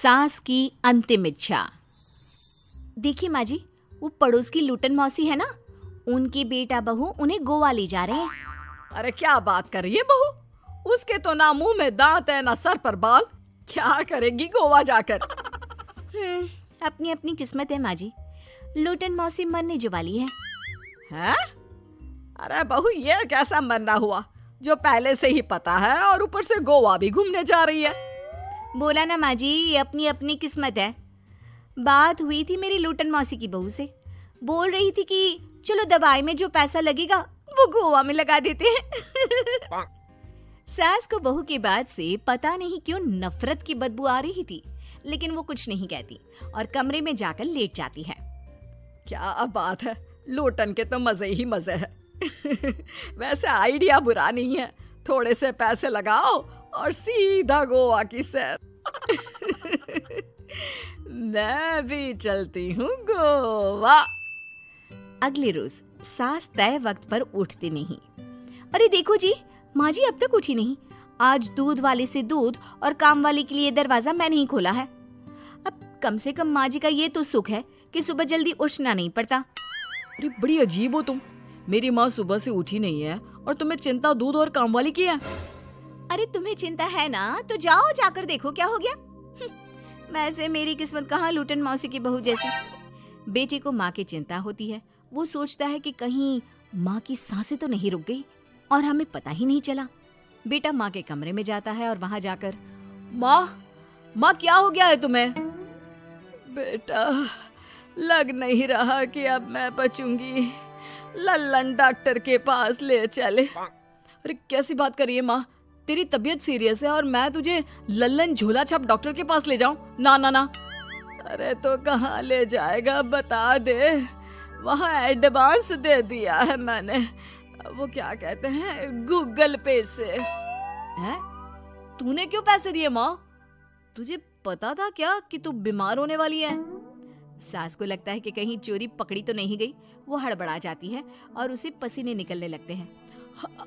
सास की अंतिम इच्छा। देखिए माँ जी, वो पड़ोस की लूटन मौसी है ना, उनकी बेटा बहू उन्हें गोवा ले जा रहे हैं। अरे क्या बात कर रही है बहू, उसके तो ना मुंह में दांत है ना सर पर बाल, क्या करेगी गोवा जाकर। अपनी अपनी किस्मत है माँ जी, लूटन मौसी मरने जो वाली है। हैं? अरे बहू, ये कैसा मरना हुआ जो पहले से ही पता है और ऊपर से गोवा भी घूमने जा रही है। बोला ना माँ जी, ये अपनी अपनी किस्मत है। बात हुई थी मेरी लूटन मौसी की बहू से, बोल रही थी कि चलो दवाई में जो पैसा लगेगा वो गोवा में लगा देते हैं। सास को बहू की बात से पता नहीं क्यों नफरत की बदबू आ रही थी, लेकिन वो कुछ नहीं कहती और कमरे में जाकर लेट जाती है। क्या बात है, लूटन के तो मजे ही मजे है। वैसे आइडिया बुरा नहीं है, थोड़े से पैसे लगाओ और सीधा गोवा की सैर। मैं भी चलती हूँ गोवा। अगले रोज सास तय वक्त पर उठती नहीं। अरे देखो जी, माँ जी अब तक उठी नहीं। आज दूध वाले से दूध और काम वाले के लिए दरवाजा मैंने ही खोला है। अब कम से कम माँ जी का ये तो सुख है कि सुबह जल्दी उठना नहीं पड़ता। अरे बड़ी अजीब हो तुम, मेरी माँ सुबह से उठी नहीं है और तुम्हें चिंता दूध और काम वाली की है। अरे तुम्हें चिंता है ना, तो जाओ जाकर देखो क्या हो गया। वैसे मेरी किस्मत कहाँ लूटन मौसी की बहू जैसी। बेटे को माँ की चिंता होती है, वो सोचता है कि कहीं माँ की सांसें तो नहीं रुक गई और हमें पता ही नहीं चला। बेटा माँ के कमरे में जाता है और वहां जाकर, माँ क्या हो गया है तुम्हें? बेटा, लग नहीं रहा कि अब मैं बचूंगी, लल्लन डॉक्टर के पास ले चले। अरे कैसी बात कर रही है माँ, तेरी तबीयत सीरियस है और मैं तुझे लल्लन झोला छाप डॉक्टर के पास ले जाऊं? ना ना ना। अरे तो कहाँ ले जाएगा बता दे, वहाँ एडवांस दे दिया है मैंने, वो क्या कहते हैं, गूगल पे से। हैं? तूने क्यों पैसे दिए माँ? तुझे पता था क्या कि तू बीमार होने वाली है? सास को लगता है कि कहीं चोरी पकड़ी तो नहीं गई। वो हड़बड़ा जाती है और उसे पसीने निकलने लगते हैं।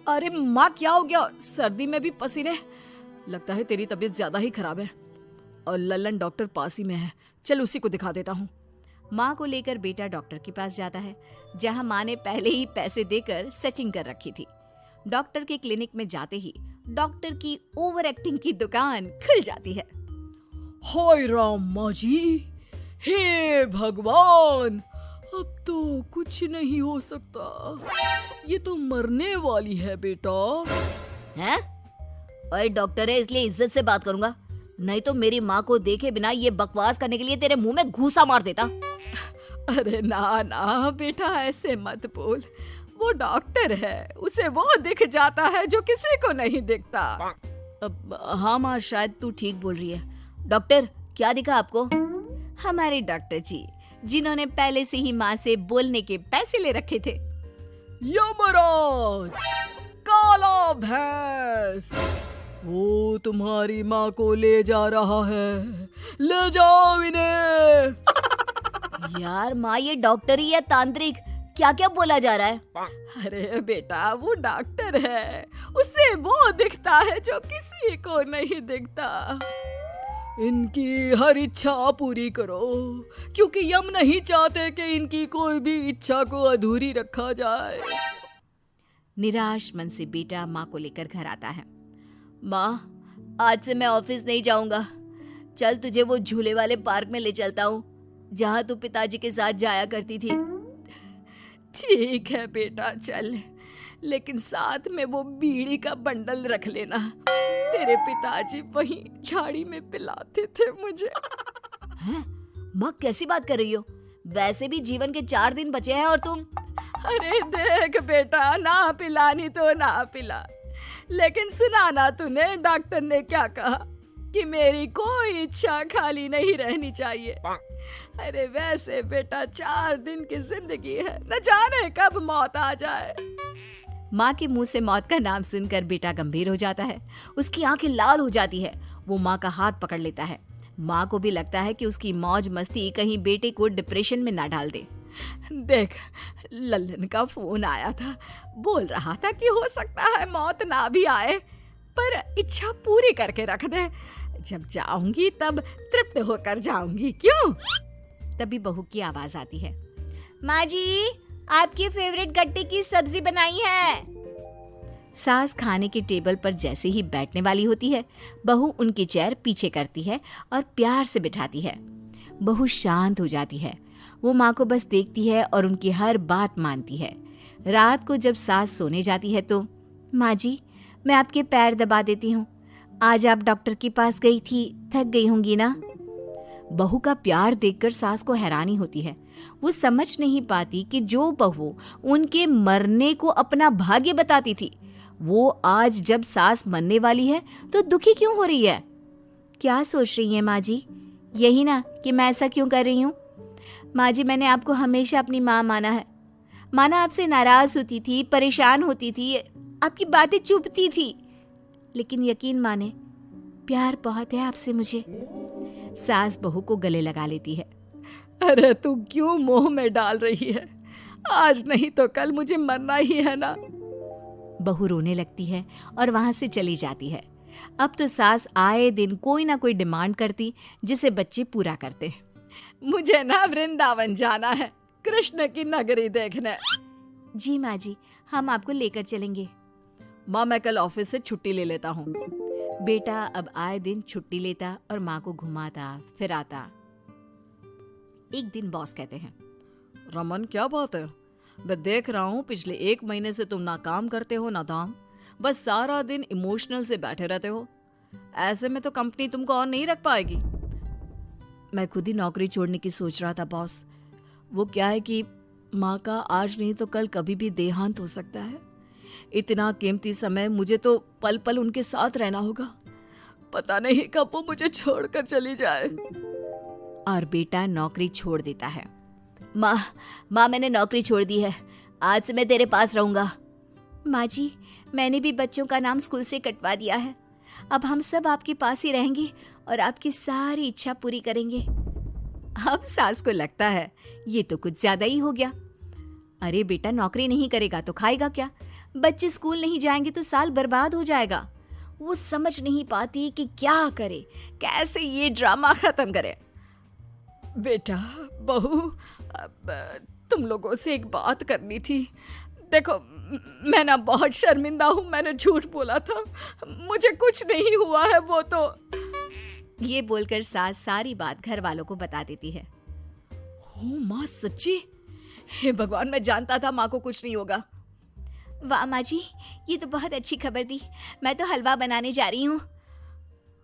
अरे माँ क्या हो गया, सर्दी में भी पसीने? लगता है तेरी तबीयत ज्यादा ही खराब है और लल्लन डॉक्टर पास ही में है, चल उसी को दिखा देता हूँ। माँ को लेकर बेटा डॉक्टर के पास जाता है, जहाँ माँ ने पहले ही पैसे देकर सेटिंग कर रखी थी। डॉक्टर के क्लिनिक में जाते ही डॉक्टर की ओवर एक्टिंग की दुकान खुल जाती है। हाय राम माँ जी, हे भगवान, अब तो कुछ नहीं हो सकता, ये तो मरने वाली है बेटा। हैं? ओए डॉक्टर है इसलिए इज्जत से बात करूंगा, नहीं तो मेरी माँ को देखे बिना ये बकवास करने के लिए तेरे मुंह में घूसा मार देता। अरे ना ना बेटा, ऐसे मत बोल, वो डॉक्टर है, उसे वो दिख जाता है जो किसी को नहीं दिखता। हाँ माँ, शायद तू ठीक बोल रही है। डॉक्टर क्या दिखा आपको? हमारे डॉक्टर जी, जिन्होंने पहले से ही माँ से बोलने के पैसे ले रखे थे। यमराज, काला भैंस, वो तुम्हारी माँ को ले जा रहा है, ले जाओ इन्हें। यार माँ, ये डॉक्टर ही है तांत्रिक, क्या क्या बोला जा रहा है? अरे बेटा, वो डॉक्टर है, उसे वो दिखता है जो किसी को नहीं दिखता। इनकी हर इच्छा पूरी करो, क्योंकि यम नहीं चाहते कि इनकी कोई भी इच्छा को अधूरी रखा जाए। निराश मन से बेटा माँ को लेकर घर आता है। माँ, आज से मैं ऑफिस नहीं जाऊंगा, चल तुझे वो झूले वाले पार्क में ले चलता हूँ जहाँ तू पिताजी के साथ जाया करती थी। ठीक है बेटा चल, लेकिन साथ में वो बीड़ी का बंडल रख लेना, तेरे पिताजी वहीं झाड़ी में पिलाते थे मुझे। हैं? माँ कैसी बात कर रही हो? वैसे भी जीवन के 4 दिन बचे हैं और तुम। अरे देख बेटा, ना पिलानी तो ना पिला, लेकिन सुना ना तूने डॉक्टर ने क्या कहा कि मेरी कोई इच्छा खाली नहीं रहनी चाहिए। अरे वैसे बेटा 4 दिन की जिंदगी है, न जाने कब मौत आ जाए। माँ के मुंह से मौत का नाम सुनकर बेटा गंभीर हो जाता है, उसकी आंखें लाल हो जाती है। वो माँ का हाथ पकड़ लेता है। माँ को भी लगता है कि उसकी मौज मस्ती कहीं बेटे को डिप्रेशन में ना डाल दे। देख, लल्लन का फोन आया था, बोल रहा था कि हो सकता है मौत ना भी आए, पर इच्छा पूरी करके रख दे। जब जाऊंगी तब तृप्त होकर जाऊंगी, क्यों? तभी बहू की आवाज आती है, माँ जी आपकी फेवरेट गट्टे की सब्जी बनाई है। सास खाने के टेबल पर जैसे ही बैठने वाली होती है, बहू उनकी चेयर पीछे करती है और प्यार से बिठाती है। बहू शांत हो जाती है। वो माँ को बस देखती है और उनकी हर बात मानती है। रात को जब सास सोने जाती है तो, माँ जी मैं आपके पैर दबा देती हूँ, आज आप डॉक्टर के पास गई थी, थक गई होंगी ना। बहू का प्यार देखकर सास को हैरानी होती है। वो समझ नहीं पाती कि जो बहू उनके मरने को अपना भाग्य बताती थी, वो आज जब सास मरने वाली है तो दुखी क्यों हो रही है। क्या सोच रही है माँ जी? यही ना कि मैं ऐसा क्यों कर रही हूँ। माँ जी मैंने आपको हमेशा अपनी माँ माना है। माना आपसे नाराज होती थी, परेशान होती थी, आपकी बातें चुभती थी, लेकिन यकीन माने प्यार बहुत है आपसे मुझे। सास बहू को गले लगा लेती है। अरे तू क्यों मोह में डाल रही है? आज नहीं तो कल मुझे मरना ही है ना। बहू रोने लगती है और वहां से चली जाती है। अब तो सास आए दिन कोई ना कोई डिमांड करती जिसे बच्चे पूरा करते। मुझे ना वृंदावन जाना है, कृष्ण की नगरी देखने। जी माँ जी हम आपको लेकर चलेंगे। माँ मैं कल ऑफिस से छुट्टी ले लेता हूँ। बेटा अब आए दिन छुट्टी लेता और माँ को घुमाता फिराता। एक दिन बॉस कहते हैं, रमन क्या बात है? मैं देख रहा हूँ पिछले 1 महीने से तुम ना काम करते हो ना दाम, बस सारा दिन इमोशनल से बैठे रहते हो। ऐसे में तो कंपनी तुमको और नहीं रख पाएगी। मैं खुद ही नौकरी छोड़ने की सोच रहा था बॉस। वो क्या है कि माँ का आज नहीं तो कल कभी भी देहांत हो सकता है। इतना कीमती समय मुझे तो पल पल उनके साथ रहना होगा। पता नहीं कब वो मुझे छोड़कर चली जाए। और बेटा नौकरी छोड़ देता है। माँ मैंने नौकरी छोड़ दी है, आज से मैं तेरे पास रहूंगा। माँ जी मैंने भी बच्चों का नाम स्कूल से कटवा दिया है, अब हम सब आपके पास ही रहेंगे और आपकी सारी इच्छा पूरी करेंगे। अब सास को लगता है ये तो कुछ ज्यादा ही हो गया। अरे बेटा नौकरी नहीं करेगा तो खाएगा क्या? बच्चे स्कूल नहीं जाएंगे तो साल बर्बाद हो जाएगा। वो समझ नहीं पाती कि क्या करे, कैसे ये ड्रामा खत्म करे। बेटा बहू अब तुम लोगों से एक बात करनी थी। देखो मैं ना बहुत शर्मिंदा हूँ, मैंने झूठ बोला था, मुझे कुछ नहीं हुआ है। वो तो ये बोलकर सास सारी बात घर वालों को बता देती है। ओ माँ सच्ची? हे भगवान मैं जानता था माँ को कुछ नहीं होगा। वाह माँ जी ये तो बहुत अच्छी खबर दी। मैं तो हलवा बनाने जा रही हूँ।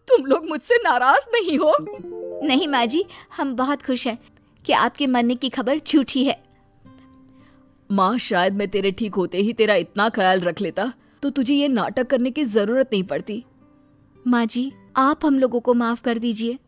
तुम लोग मुझसे नाराज नहीं हो? नहीं माँ जी हम बहुत खुश हैं कि आपके मरने की खबर झूठी है। माँ शायद मैं तेरे ठीक होते ही तेरा इतना ख्याल रख लेता तो तुझे ये नाटक करने की जरूरत नहीं पड़ती। माँ जी आप हम लोगों को माफ कर दीजिए।